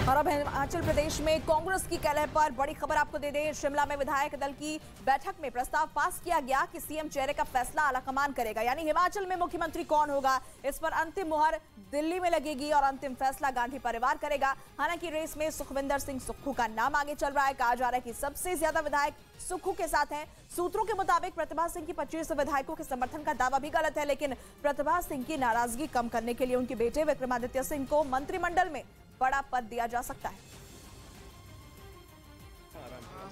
और अब हिमाचल प्रदेश में कांग्रेस की कलह पर बड़ी खबर आपको दे दें। शिमला में विधायक दल की बैठक में प्रस्ताव पास किया गया कि सीएम चेहरे का फैसला आलाकमान करेगा, यानी हिमाचल में मुख्यमंत्री कौन होगा इस पर अंतिम मुहर दिल्ली में लगेगी और अंतिम फैसला गांधी परिवार करेगा। हालांकि रेस में सुखविंदर सिंह सुक्खू का नाम आगे चल रहा है। कहा जा रहा है कि सबसे ज्यादा विधायक सुक्खू के साथ हैं। सूत्रों के मुताबिक प्रतिभा सिंह की 25 विधायकों के समर्थन का दावा भी गलत है, लेकिन प्रतिभा सिंह की नाराजगी कम करने के लिए उनके बेटे विक्रमादित्य सिंह को मंत्रिमंडल में बड़ा पद दिया जा सकता है।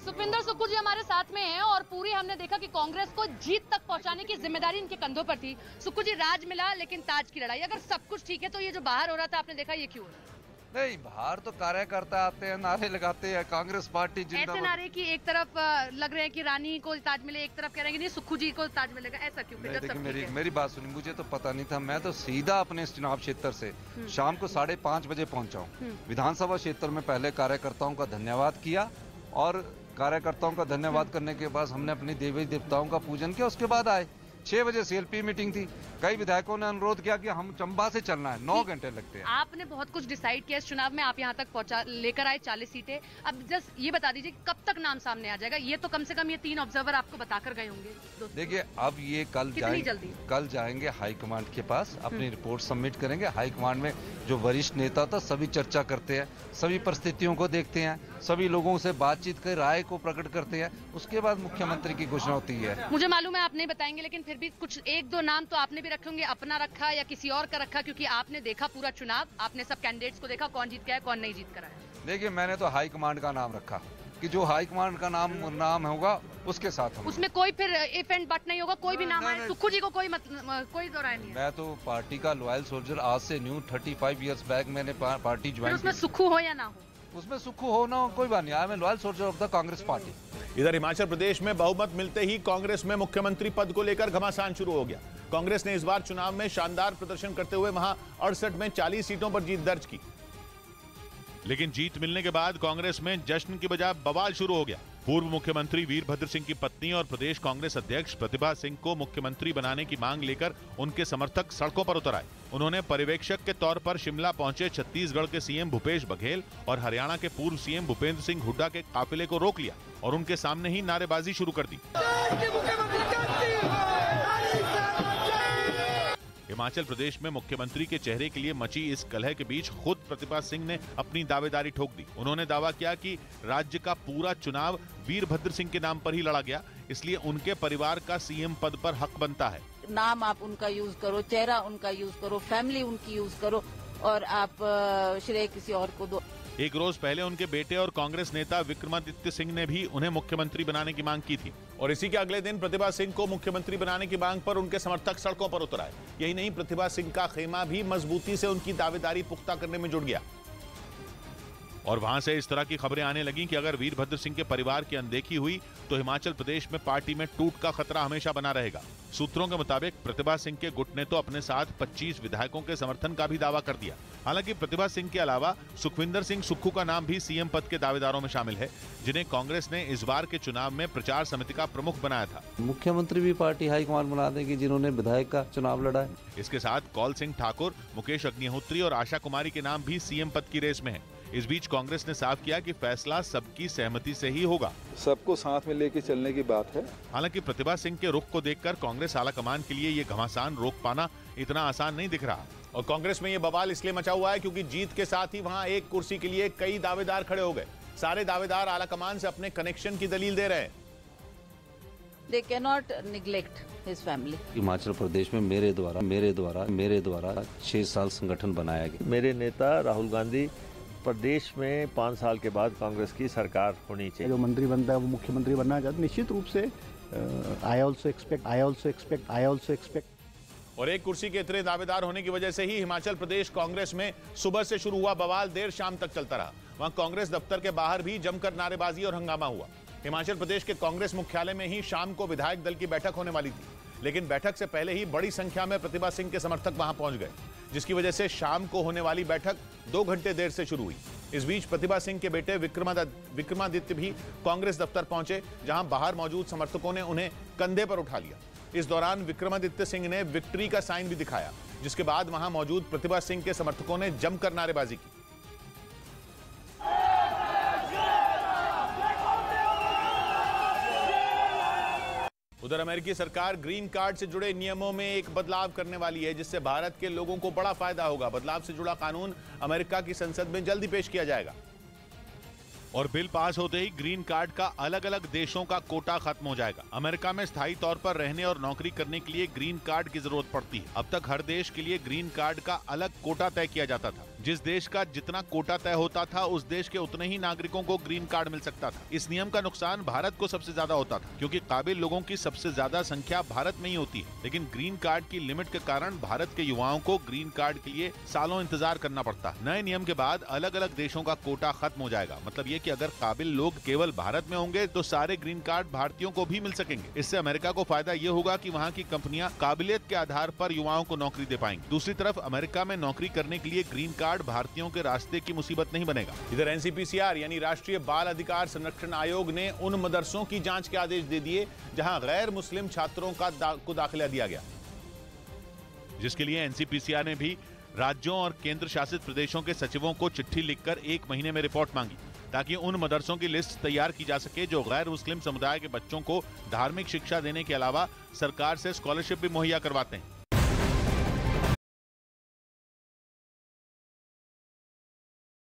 सुखविंदर सुक्खू जी हमारे साथ में हैं और पूरी हमने देखा कि कांग्रेस को जीत तक पहुंचाने की जिम्मेदारी इनके कंधों पर थी। सुक्खू जी, राज मिला लेकिन ताज की लड़ाई। अगर सब कुछ ठीक है तो ये जो बाहर हो रहा था आपने देखा, ये क्यों हो रहा है? नहीं, बाहर तो कार्यकर्ता आते हैं, नारे लगाते हैं, कांग्रेस पार्टी जिंदाबाद। ऐसे नारे की एक तरफ लग रहे हैं कि रानी को ताज मिले, एक तरफ कह रहे हैं कि नहीं सुक्खू जी को ताज मिलेगा, ऐसा क्यों? देखिए, मेरी बात सुनिए, मुझे तो पता नहीं था। मैं तो सीधा अपने चुनाव क्षेत्र से शाम को 5:30 बजे पहुंचा हूँ। विधानसभा क्षेत्र में पहले कार्यकर्ताओं का धन्यवाद किया और कार्यकर्ताओं का धन्यवाद करने के बाद हमने अपने देवी देवताओं का पूजन किया। उसके बाद आए 6 बजे सीएलपी मीटिंग थी। कई विधायकों ने अनुरोध किया कि हम चंबा से चलना है, 9 घंटे लगते हैं। आपने बहुत कुछ डिसाइड किया इस चुनाव में, आप यहाँ तक पहुंचा, लेकर आए 40 सीटें। अब जस्ट ये बता दीजिए कब तक नाम सामने आ जाएगा? ये तो कम से कम ये 3 ऑब्जर्वर आपको बताकर गए होंगे। देखिए, अब ये कल जाएंगे हाईकमांड के पास, अपनी रिपोर्ट सबमिट करेंगे। हाईकमांड में जो वरिष्ठ नेता था सभी चर्चा करते हैं, सभी परिस्थितियों को देखते हैं, सभी लोगों से बातचीत कर राय को प्रकट करते हैं। उसके बाद मुख्यमंत्री की घोषणा होती है। मुझे मालूम है आप नहीं बताएंगे, लेकिन फिर भी कुछ 1-2 नाम तो आपने भी रखे होंगे, अपना रखा या किसी और का रखा, क्योंकि आपने देखा पूरा चुनाव, आपने सब कैंडिडेट्स को देखा, कौन जीत गया है कौन नहीं जीत कर है। देखिए, मैंने तो हाईकमांड का नाम रखा कि जो हाईकमांड का नाम होगा उसके साथ हम। उसमें कोई फिर इफ एंड बट नहीं होगा, कोई भी नाम आए सुक्खू जी को कोई दो राय नहीं है। मैं तो पार्टी का लॉयल सोल्जर आज से न्यू 35 इयर्स बैक मैंने पार्टी ज्वाइन की। उसमें सुक्खू हो या ना हो, उसमें सुक्खू हो ना हो कोई बात नहीं, I am loyal soldier of the Congress party. इधर हिमाचल प्रदेश में बहुमत मिलते ही कांग्रेस में मुख्यमंत्री पद को लेकर घमासान शुरू हो गया। कांग्रेस ने इस बार चुनाव में शानदार प्रदर्शन करते हुए वहां 68 में 40 सीटों पर जीत दर्ज की। लेकिन जीत मिलने के बाद कांग्रेस में जश्न की बजाय बवाल शुरू हो गया। पूर्व मुख्यमंत्री वीरभद्र सिंह की पत्नी और प्रदेश कांग्रेस अध्यक्ष प्रतिभा सिंह को मुख्यमंत्री बनाने की मांग लेकर उनके समर्थक सड़कों पर उतर आए। उन्होंने पर्यवेक्षक के तौर पर शिमला पहुंचे छत्तीसगढ़ के सीएम भूपेश बघेल और हरियाणा के पूर्व सीएम भूपेंद्र सिंह हुड्डा के काफिले को रोक लिया और उनके सामने ही नारेबाजी शुरू कर दी। हिमाचल प्रदेश में मुख्यमंत्री के चेहरे के लिए मची इस कलह के बीच खुद प्रतिभा सिंह ने अपनी दावेदारी ठोक दी। उन्होंने दावा किया कि राज्य का पूरा चुनाव वीरभद्र सिंह के नाम पर ही लड़ा गया, इसलिए उनके परिवार का सीएम पद पर हक बनता है। नाम आप उनका यूज करो, चेहरा उनका यूज करो, फैमिली उनकी यूज करो और आप श्रेय किसी और को दो। एक रोज पहले उनके बेटे और कांग्रेस नेता विक्रमादित्य सिंह ने भी उन्हें मुख्यमंत्री बनाने की मांग की थी और इसी के अगले दिन प्रतिभा सिंह को मुख्यमंत्री बनाने की मांग पर उनके समर्थक सड़कों पर उतर आए। यही नहीं, प्रतिभा सिंह का खेमा भी मजबूती से उनकी दावेदारी पुख्ता करने में जुट गया और वहां से इस तरह की खबरें आने लगी कि अगर वीरभद्र सिंह के परिवार की अनदेखी हुई तो हिमाचल प्रदेश में पार्टी में टूट का खतरा हमेशा बना रहेगा। सूत्रों के मुताबिक प्रतिभा सिंह के गुट ने तो अपने साथ 25 विधायकों के समर्थन का भी दावा कर दिया। हालांकि प्रतिभा सिंह के अलावा सुखविंदर सिंह सुक्खू का नाम भी सीएम पद के दावेदारों में शामिल है, जिन्हें कांग्रेस ने इस बार के चुनाव में प्रचार समिति का प्रमुख बनाया था। मुख्यमंत्री भी पार्टी हाईकमान बना देगी जिन्होंने विधायक का चुनाव लड़ा है। इसके साथ कौल सिंह ठाकुर, मुकेश अग्निहोत्री और आशा कुमारी के नाम भी सीएम पद की रेस में है। इस बीच कांग्रेस ने साफ किया कि फैसला सबकी सहमति से ही होगा, सबको साथ में लेके चलने की बात है। हालांकि प्रतिभा सिंह के रुख को देखकर कांग्रेस आलाकमान के लिए ये घमासान रोक पाना इतना आसान नहीं दिख रहा और कांग्रेस में ये बवाल इसलिए मचा हुआ है क्योंकि जीत के साथ ही वहां एक कुर्सी के लिए कई दावेदार खड़े हो गए। सारे दावेदार आलाकमान से अपने कनेक्शन की दलील दे रहे हैं। They cannot neglect his family. Himachal Pradesh में मेरे द्वारा 6 साल संगठन बनाया गया। मेरे नेता राहुल गांधी, प्रदेश में 5 साल के बाद कांग्रेस की सरकार होनी चाहिए। जो मंत्री बनता है वो मुख्यमंत्री बनना चाहता है, निश्चित रूप से I also expect। और एक कुर्सी के इतने दावेदार होने की वजह से ही हिमाचल प्रदेश कांग्रेस में सुबह से शुरू हुआ बवाल देर शाम तक चलता रहा। वहां कांग्रेस दफ्तर के बाहर भी जमकर नारेबाजी और हंगामा हुआ। हिमाचल प्रदेश के कांग्रेस मुख्यालय में ही शाम को विधायक दल की बैठक होने वाली थी, लेकिन बैठक से पहले ही बड़ी संख्या में प्रतिभा सिंह के समर्थक वहां पहुंच गए, जिसकी वजह से शाम को होने वाली बैठक 2 घंटे देर से शुरू हुई। इस बीच प्रतिभा सिंह के बेटे विक्रमादित्य भी कांग्रेस दफ्तर पहुंचे, जहां बाहर मौजूद समर्थकों ने उन्हें कंधे पर उठा लिया। इस दौरान विक्रमादित्य सिंह ने विक्ट्री का साइन भी दिखाया, जिसके बाद वहां मौजूद प्रतिभा सिंह के समर्थकों ने जमकर नारेबाजी की। उधर अमेरिकी सरकार ग्रीन कार्ड से जुड़े नियमों में एक बदलाव करने वाली है, जिससे भारत के लोगों को बड़ा फायदा होगा। बदलाव से जुड़ा कानून अमेरिका की संसद में जल्दी पेश किया जाएगा और बिल पास होते ही ग्रीन कार्ड का अलग अलग देशों का कोटा खत्म हो जाएगा। अमेरिका में स्थायी तौर पर रहने और नौकरी करने के लिए ग्रीन कार्ड की जरूरत पड़ती है। अब तक हर देश के लिए ग्रीन कार्ड का अलग कोटा तय किया जाता था। जिस देश का जितना कोटा तय होता था, उस देश के उतने ही नागरिकों को ग्रीन कार्ड मिल सकता था। इस नियम का नुकसान भारत को सबसे ज्यादा होता था, क्योंकि काबिल लोगों की सबसे ज्यादा संख्या भारत में ही होती है। लेकिन ग्रीन कार्ड की लिमिट के कारण भारत के युवाओं को ग्रीन कार्ड के लिए सालों इंतजार करना पड़ता है। नए नियम के बाद अलग अलग देशों का कोटा खत्म हो जाएगा। मतलब ये कि अगर काबिल लोग केवल भारत में होंगे तो सारे ग्रीन कार्ड भारतीयों को भी मिल सकेंगे। इससे अमेरिका को फायदा ये होगा कि वहाँ की कंपनियां काबिलियत के आधार पर युवाओं को नौकरी दे पाएंगी। दूसरी तरफ अमेरिका में नौकरी करने के लिए ग्रीन कार्ड भारतीयों के रास्ते की मुसीबत नहीं बनेगा। इधर एनसीपीसीआर यानी राष्ट्रीय बाल अधिकार संरक्षण आयोग ने उन मदरसों की जांच के आदेश दे दिए जहां गैर मुस्लिम छात्रों को दाखिला दिया गया, जिसके लिए एनसीपीसीआर ने भी राज्यों और केंद्र शासित प्रदेशों के सचिवों को चिट्ठी लिखकर 1 महीने में रिपोर्ट मांगी, ताकि उन मदरसों की लिस्ट तैयार की जा सके जो गैर मुस्लिम समुदाय के बच्चों को धार्मिक शिक्षा देने के अलावा सरकार से स्कॉलरशिप भी मुहैया करवाते हैं।